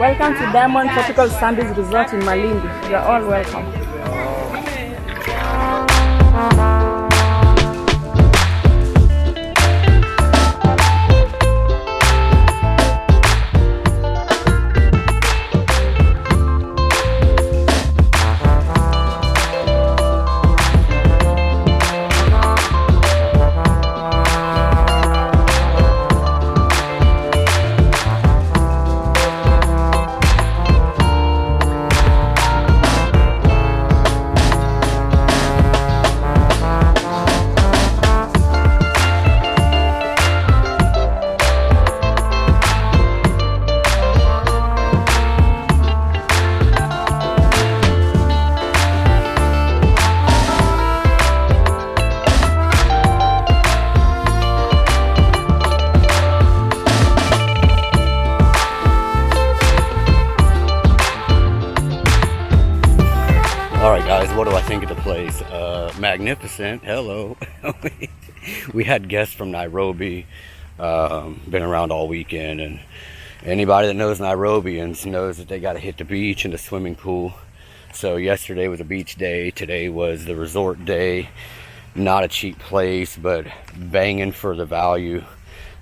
Welcome to Diamond Tropical Sands Resort in Malindi. You are all welcome. Alright guys, what do I think of the place? Magnificent. Hello. We had guests from Nairobi, been around all weekend, and anybody that knows Nairobians knows that they got to hit the beach and the swimming pool. So yesterday was a beach day, today was the resort day. Not a cheap place, but banging for the value.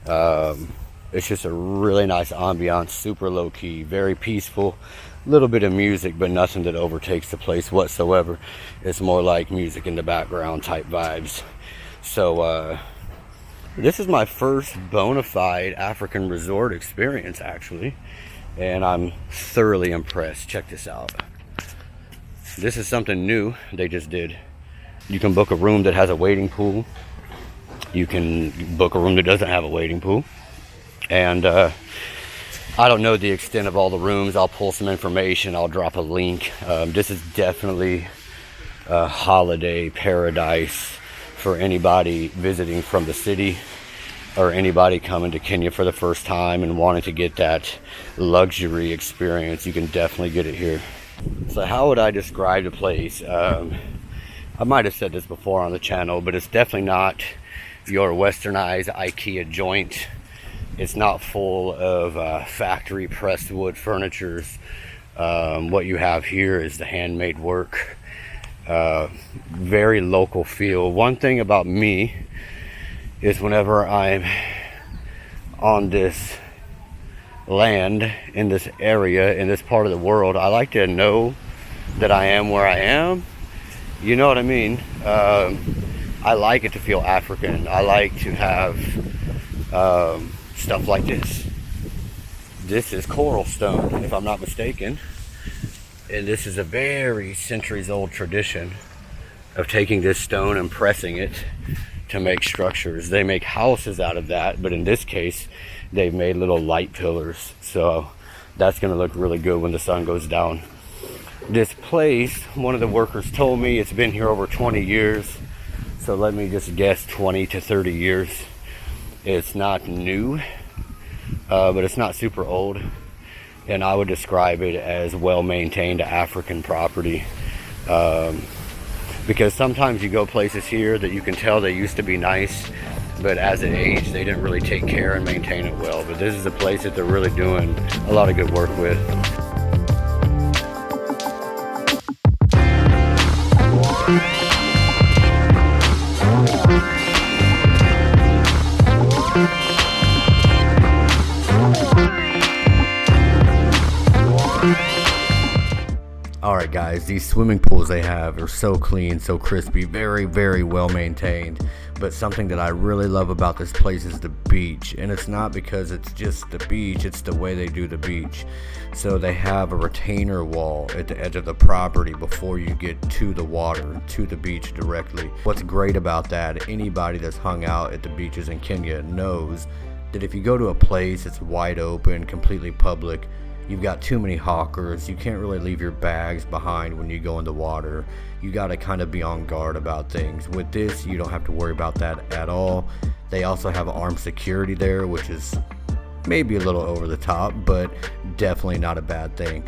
It's just a really nice ambiance, super low key, very peaceful. Little bit of music, but nothing that overtakes the place whatsoever. It's more like music in the background type vibes. So this is my first bona fide African resort experience actually, and I'm thoroughly impressed. Check this out. This is something new they just did. You can book a room that has a wading pool. You can book a room that doesn't have a wading pool. And I don't know the extent of all the rooms. I'll pull some information. I'll drop a link. This is definitely a holiday paradise for anybody visiting from the city or anybody coming to Kenya for the first time and wanting to get that luxury experience. You can definitely get it here. So how would I describe the place? I might have said this before on the channel, but it's definitely not your westernized IKEA joint. It's not full of factory pressed wood furnitures. What you have here is the handmade work. Very local feel. One thing about me is whenever I'm on this land, in this area, in this part of the world, I like to know that I am where I am. You know what I mean? I like it to feel African. I like to have stuff like this. This is coral stone, if I'm not mistaken, and this is a very centuries old tradition of taking this stone and pressing it to make structures. They make houses out of that, but in this case they've made little light pillars, so that's going to look really good when the sun goes down. This place, one of the workers told me it's been here over 20 years, so let me just guess 20 to 30 years. It's not new, but it's not super old, and I would describe it as well-maintained African property, because sometimes you go places here that you can tell they used to be nice, but as it aged they didn't really take care and maintain it well. But this is a place that they're really doing a lot of good work with. Alright guys, these swimming pools they have are so clean, so crispy, very, very well maintained. But something that I really love about this place is the beach. And it's not because it's just the beach, it's the way they do the beach. So they have a retainer wall at the edge of the property before you get to the water, to the beach directly. What's great about that, anybody that's hung out at the beaches in Kenya knows that if you go to a place that's wide open, completely public, you've got too many hawkers. You can't really leave your bags behind when you go in the water. You got to kind of be on guard about things. With this, you don't have to worry about that at all. They also have armed security there, which is maybe a little over the top, but definitely not a bad thing.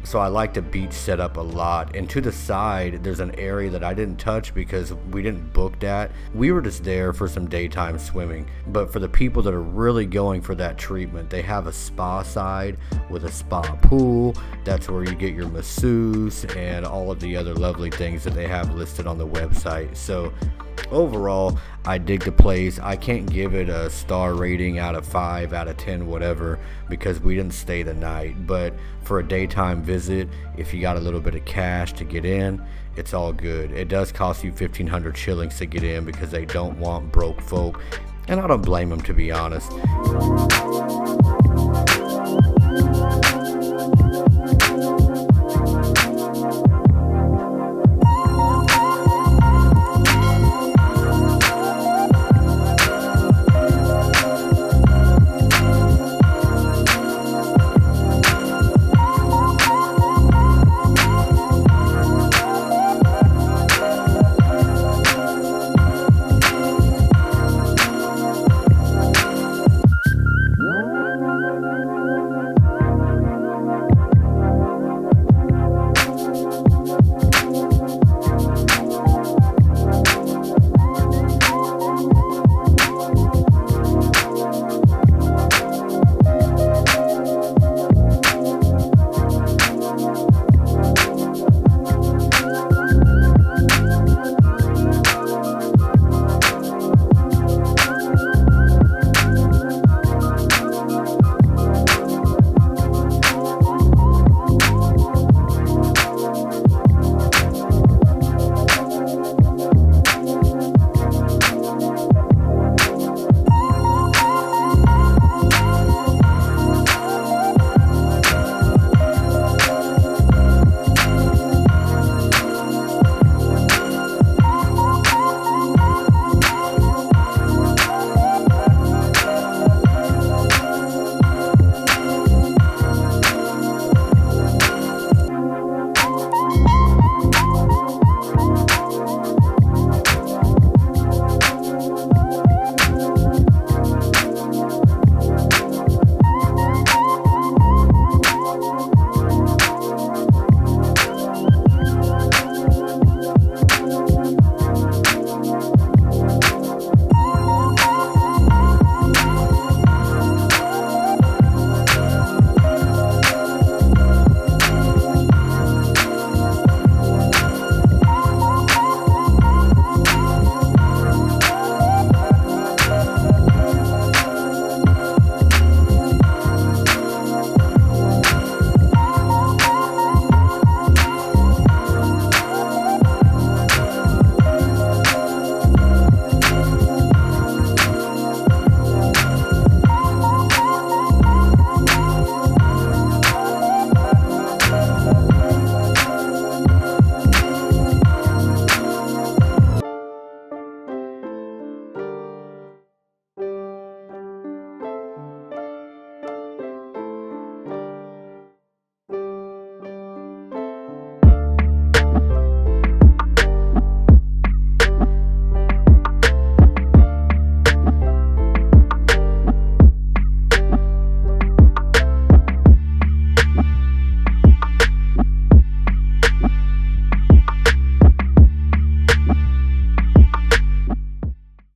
So I like the beach setup a lot. And to the side, there's an area that I didn't touch because we didn't book that. We were just there for some daytime swimming. But for the people that are really going for that treatment, they have a spa side with a spa pool. That's where you get your masseuse and all of the other lovely things that they have listed on the website. So overall, I dig the place. I can't give it a star rating out of 5, out of 10, whatever, because we didn't stay the night. But for a daytime visit, if you got a little bit of cash to get in, it's all good. It does cost you 1,500 shillings to get in because they don't want broke folk, and I don't blame them, to be honest.